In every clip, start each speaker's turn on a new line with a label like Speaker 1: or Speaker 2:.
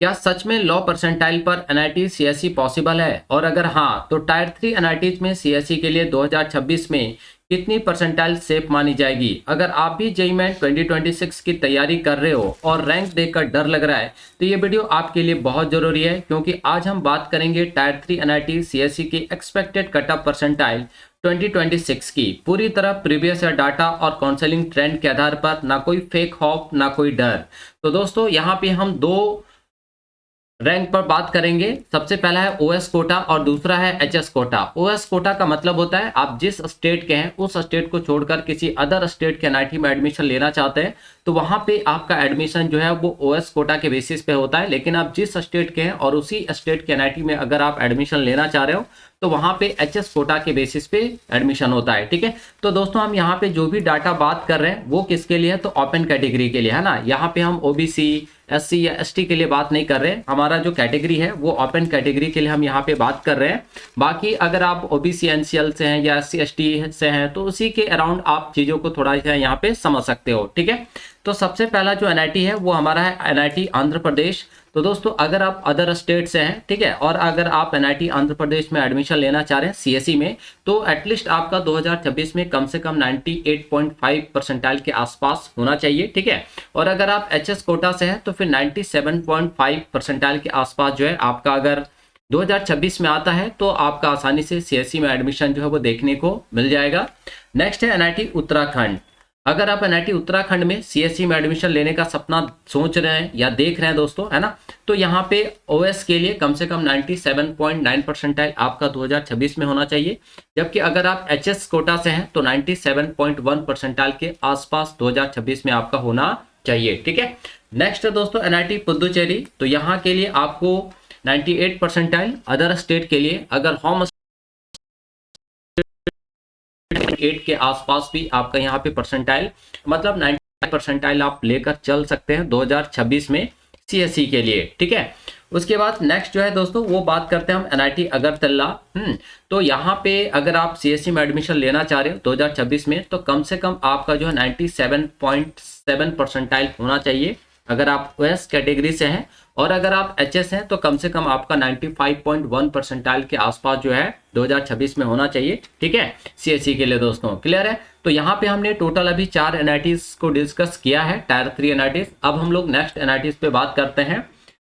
Speaker 1: क्या सच में लो परसेंटाइल पर एनआईटी सीएसई पॉसिबल है? और अगर हाँ, तो टायर 3 एनआईटीज में सीएसई के लिए 2026 में कितनी परसेंटाइल सेफ मानी जाएगी? अगर आप भी जेईई मेन 2026 की तैयारी कर रहे हो और रैंक देखकर डर लग रहा है, तो ये वीडियो आपके लिए बहुत जरूरी है, क्योंकि आज हम बात करेंगे टायर 3 एनआईटी सीएसई की एक्सपेक्टेड कट ऑफ परसेंटाइल 2026 की, पूरी तरह प्रीवियस ईयर डाटा और काउंसलिंग ट्रेंड के आधार पर, ना कोई फेक होप ना कोई डर। तो दोस्तों यहाँ पे हम दो रैंक पर बात करेंगे। सबसे पहला है ओएस कोटा और दूसरा है एचएस कोटा। ओएस कोटा का मतलब होता है आप जिस स्टेट के हैं उस स्टेट को छोड़कर किसी अदर स्टेट के एनआईटी में एडमिशन लेना चाहते हैं, तो वहां पे आपका एडमिशन जो है वो ओएस कोटा के बेसिस पे होता है। लेकिन आप जिस स्टेट के हैं और उसी स्टेट के एनआईटी में अगर आप एडमिशन लेना चाह रहे हो, तो वहां पे एचएस कोटा के बेसिस पे एडमिशन होता है। ठीक है, तो दोस्तों हम यहाँ पे जो भी डाटा बात कर रहे हैं वो किसके लिए है, तो ओपन कैटेगरी के लिए है ना। यहाँ पे हम ओबीसी, एससी या एसटी के लिए बात नहीं कर रहे हैं। हमारा जो कैटेगरी है वो ओपन कैटेगरी के लिए हम यहाँ पे बात कर रहे हैं। बाकी अगर आप ओबीसी एनसीएल से हैं या एससी एसटी से हैं, तो उसी के अराउंड आप चीजों को थोड़ा सा यहाँ पे समझ सकते हो। ठीक है, तो सबसे पहला जो एनआईटी है वो हमारा है एनआईटी आंध्र प्रदेश। तो दोस्तों अगर आप अदर स्टेट से हैं, ठीक है, और अगर आप एनआईटी आंध्र प्रदेश में एडमिशन लेना चाह रहे हैं सीएसई में, तो एटलीस्ट आपका 2026 में कम से कम 98.5 परसेंटाइल के आसपास होना चाहिए। ठीक है, और अगर आप एचएस कोटा से हैं तो फिर 97.5 परसेंटाइल के आसपास जो है आपका अगर 2026 में आता है, तो आपका आसानी से सीएसई में एडमिशन जो है वो देखने को मिल जाएगा। नेक्स्ट है एनआईटी उत्तराखंड। अगर आप एनआईटी उत्तराखंड में सीएसई में एडमिशन लेने का सपना सोच रहे हैं या देख रहे हैं दोस्तों, है ना, तो यहाँ पे ओएस के लिए कम से कम 97.9 परसेंटाइल आपका 2026 में होना चाहिए। जबकि अगर आप एचएस कोटा से हैं तो 97.1 परसेंटाइल के आसपास 2026 में आपका होना चाहिए। ठीक है, नेक्स्ट है दोस्तों एनआईटी पुदुचेरी। तो यहाँ के लिए आपको 98 परसेंटाइल, अदर स्टेट के लिए अगर होम 8 के आसपास भी आपका यहाँ पे परसेंटाइल, मतलब 95 परसेंटाइल आप लेकर चल सकते हैं 2026 में सीएसई के लिए। ठीक है, उसके बाद नेक्स्ट जो है दोस्तों वो बात करते हैं हम एनआईटी अगरतला। तो यहाँ पे अगर आप सीएसई में एडमिशन लेना चाह रहे हो 2026 में, तो कम से कम आपका जो है 97.7 परसेंटाइल होना चाहिए अगर आप ओएस कैटेगरी से हैं, और अगर आप एचएस हैं तो कम से कम आपका 95.1 परसेंटाइल के आसपास जो है 2026 में होना चाहिए। ठीक है, सीएसई के लिए दोस्तों क्लियर है। तो यहाँ पे हमने टोटल अभी 4 एनआईटीज को डिस्कस किया है, टायर 3 एनआईटीज। अब हम लोग नेक्स्ट एनआईटीज पे बात करते हैं।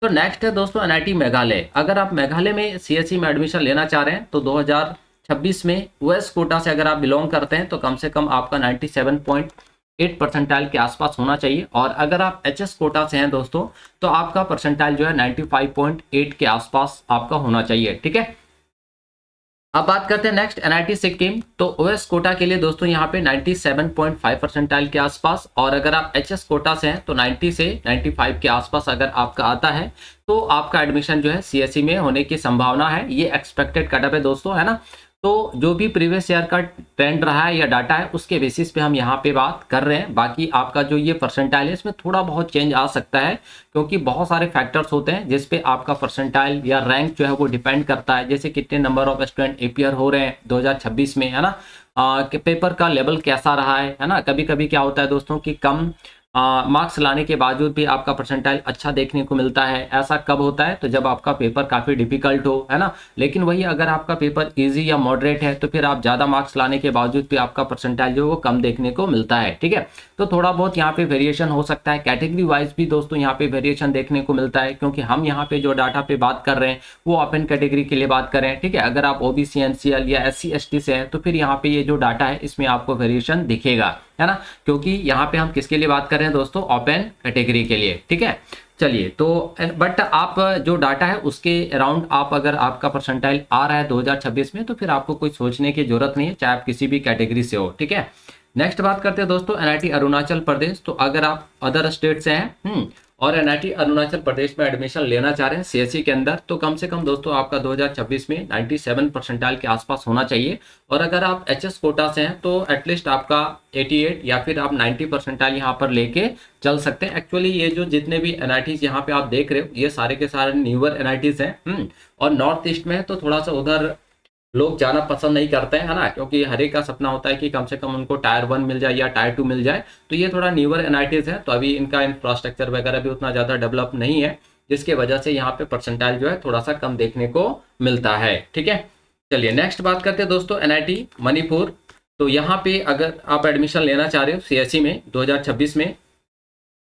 Speaker 1: तो नेक्स्ट है दोस्तों एनआईटी मेघालय। अगर आप मेघालय में सीएसई में एडमिशन लेना चाह रहे हैं तो 2026 में ओएस कोटा से अगर आप बिलोंग करते हैं तो कम से कम आपका 97.8 परसेंटाइल के आसपास होना चाहिए। और अगर आप एचएस कोटा से हैं दोस्तों, तो आपका परसेंटाइल जो है 95.8 के आसपास आपका होना चाहिए। ठीक है, अब बात करते हैं नेक्स्ट एनआईटी सिक्किम। तो ओएस कोटा के लिए दोस्तों यहाँ पे 97.5 परसेंटाइल के आसपास, और अगर आप एचएस कोटा से हैं तो 90 से 95 के आसपास अगर आपका आता है, तो आपका एडमिशन जो है सीएसई में होने की संभावना है। ये एक्सपेक्टेड कटअप है दोस्तों, है ना। तो जो भी प्रीवियस ईयर का ट्रेंड रहा है या डाटा है उसके बेसिस पे हम यहाँ पे बात कर रहे हैं। बाकी आपका जो ये परसेंटाइल है इसमें थोड़ा बहुत चेंज आ सकता है, क्योंकि बहुत सारे फैक्टर्स होते हैं जिस पे आपका परसेंटाइल या रैंक जो है वो डिपेंड करता है। जैसे कितने नंबर ऑफ स्टूडेंट अपीयर हो रहे हैं 2026 में, है ना, कि पेपर का लेवल कैसा रहा है ना। कभी कभी क्या होता है दोस्तों कि कम मार्क्स लाने के बावजूद भी आपका परसेंटाइल अच्छा देखने को मिलता है। ऐसा कब होता है, तो जब आपका पेपर काफ़ी डिफिकल्ट हो, है ना। लेकिन वही अगर आपका पेपर इजी या मॉडरेट है तो फिर आप ज़्यादा मार्क्स लाने के बावजूद भी आपका परसेंटाइल जो है वो कम देखने को मिलता है। ठीक है, तो थोड़ा बहुत यहाँ पे वेरिएशन हो सकता है। कैटेगरी वाइज भी दोस्तों यहाँ पे वेरिएशन देखने को मिलता है, क्योंकि हम यहाँ पे जो डाटा पे बात कर रहे हैं वो ओपन कैटेगरी के लिए बात कर रहे हैं। ठीक है, अगर आप ओबीसी एनसीएल या एससी एसटी से हैं तो फिर यहाँ पे ये जो डाटा है इसमें आपको वेरिएशन दिखेगा, है ना, क्योंकि यहाँ पे हम किसके लिए बात कर रहे हैं दोस्तों, ओपन कैटेगरी के लिए। ठीक है, चलिए, तो बट आप जो डाटा है उसके अराउंड आप अगर आपका परसेंटाइल आ रहा है 2026 में, तो फिर आपको कोई सोचने की जरूरत नहीं है, चाहे आप किसी भी कैटेगरी से हो। ठीक है, नेक्स्ट बात करते हैं दोस्तों एनआईटी अरुणाचल प्रदेश। तो अगर आप अदर स्टेट से हैं और एनआईटी अरुणाचल प्रदेश में एडमिशन लेना चाह रहे हैं सीएसई के अंदर, तो कम से कम दोस्तों आपका 2026 में 97 परसेंटाइल के आसपास होना चाहिए। और अगर आप एचएस कोटा से हैं तो एटलीस्ट आपका 88 या फिर आप 90 परसेंटाइल यहाँ पर लेके चल सकते हैं। एक्चुअली ये जो जितने भी एनआईटीज यहाँ पे आप देख रहे हो ये सारे के सारे न्यूअर एनआईटीज हैं। और नॉर्थ ईस्ट में है तो थोड़ा सा उधर लोग जाना पसंद नहीं करते हैं, है ना, क्योंकि हर एक का सपना होता है कि कम से कम उनको टायर 1 मिल जाए या टायर 2 मिल जाए। तो ये थोड़ा न्यूअर एनआईटीज है, तो अभी इनका इंफ्रास्ट्रक्चर वगैरह भी उतना ज़्यादा डेवलप नहीं है। जिसके वजह से यहाँ पे परसेंटाइल जो है थोड़ा सा कम देखने को मिलता है। ठीक है, चलिए नेक्स्ट बात करते हैं दोस्तों NIT मणिपुर। तो यहाँ पे अगर आप एडमिशन लेना चाह रहे हो CSE में 2026 में,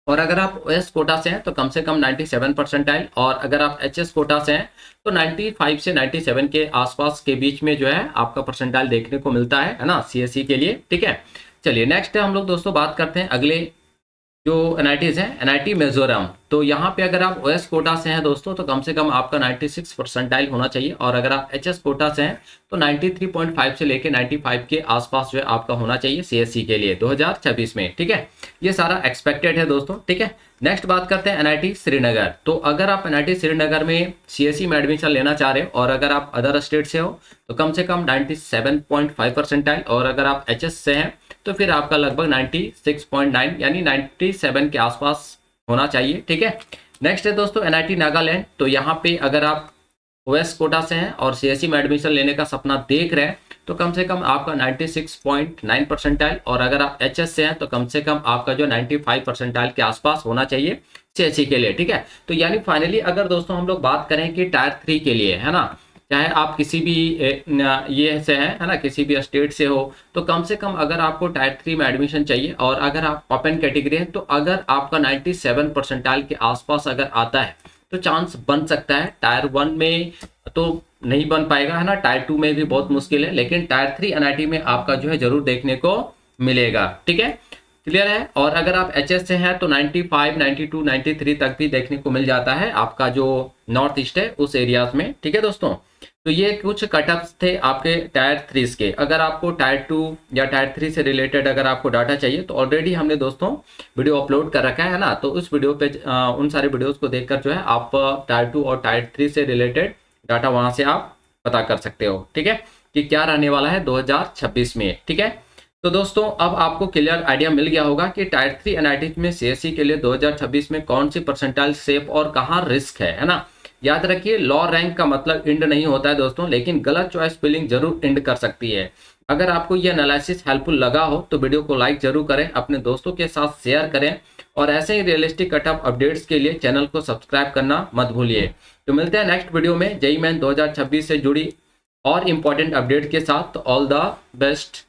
Speaker 1: और अगर आप OS कोटा से हैं तो कम से कम 97 परसेंटाइल, और अगर आप HS कोटा से हैं तो 95 से 97 के आसपास के बीच में जो है आपका परसेंटाइल देखने को मिलता है ना CSE के लिए। ठीक है, चलिए नेक्स्ट हम लोग दोस्तों बात करते हैं अगले जो NITs हैं, NIT मिजोरम। तो यहाँ पे अगर आप OS कोटा से हैं दोस्तों तो कम से कम आपका 96 परसेंटाइल होना चाहिए, और अगर आप HS कोटा से हैं तो 93.5 से लेके 95 के आसपास जो है आपका होना चाहिए CSE के लिए 2026 में। ठीक है, ये सारा एक्सपेक्टेड है दोस्तों। ठीक है, नेक्स्ट बात करते हैं NIT श्रीनगर। तो अगर आप NIT श्रीनगर में CSE में एडमिशन लेना चाह रहे हो और अगर आप अदर स्टेट से हो तो कम से कम 97.5 परसेंटाइल, और अगर आप HS से हैं तो फिर आपका लगभग 96.9 यानी 97 के आसपास होना चाहिए। ठीक है, नेक्स्ट है दोस्तों NIT नागालैंड। तो यहाँ पे अगर आप OS कोटा से हैं और CSE में एडमिशन लेने का सपना देख रहे हैं तो कम से कम आपका 96.9 परसेंटाइल, और अगर आप HS से हैं तो कम से कम आपका जो 95 परसेंटाइल के आसपास होना चाहिए CSE के लिए। ठीक है, तो यानी फाइनली अगर दोस्तों हम लोग बात करें कि टायर 3 के लिए, है ना, चाहे आप किसी भी ये से हैं, है ना, किसी भी स्टेट से हो, तो कम से कम अगर आपको टायर 3 में एडमिशन चाहिए और अगर आप ओपन कैटेगरी है तो अगर आपका 97 परसेंटाइल के आसपास अगर आता है तो चांस बन सकता है। टायर 1 में तो नहीं बन पाएगा, है ना, टायर 2 में भी बहुत मुश्किल है, लेकिन टायर 3 NIT में आपका जो है जरूर देखने को मिलेगा। ठीक है, क्लियर है। और अगर आप HS से हैं तो 95, 92, 93 तक भी देखने को मिल जाता है आपका जो नॉर्थ ईस्ट है उस एरियाज में। ठीक है दोस्तों, तो ये कुछ कटअप्स थे आपके टायर 3 के। अगर आपको टायर 2 या टायर 3 से रिलेटेड अगर आपको डाटा चाहिए तो ऑलरेडी हमने दोस्तों वीडियो अपलोड कर रखा है ना, तो उस वीडियो पे उन सारे वीडियोस को देखकर जो है आप टायर 2 और टायर 3 से रिलेटेड डाटा वहां से आप पता कर सकते हो। ठीक है, कि क्या रहने वाला है 2026 में। ठीक है, तो दोस्तों अब आपको क्लियर आइडिया मिल गया होगा कि टायर 3 NIT में CSE के लिए 2026 में कौन सी परसेंटाइल सेफ और कहाँ रिस्क है ना। याद रखिए, लॉ रैंक का मतलब इंड नहीं होता है दोस्तों, लेकिन गलत चॉइस फिलिंग जरूर इंड कर सकती है। अगर आपको यह एनालिसिस हेल्पफुल लगा हो तो वीडियो को लाइक जरूर करें, अपने दोस्तों के साथ शेयर करें, और ऐसे ही रियलिस्टिक कटअप अपडेट्स के लिए चैनल को सब्सक्राइब करना मत भूलिए। तो मिलते हैं नेक्स्ट वीडियो में JEE मेन 2026 से जुड़ी और इम्पोर्टेंट अपडेट के साथ। तो ऑल द बेस्ट।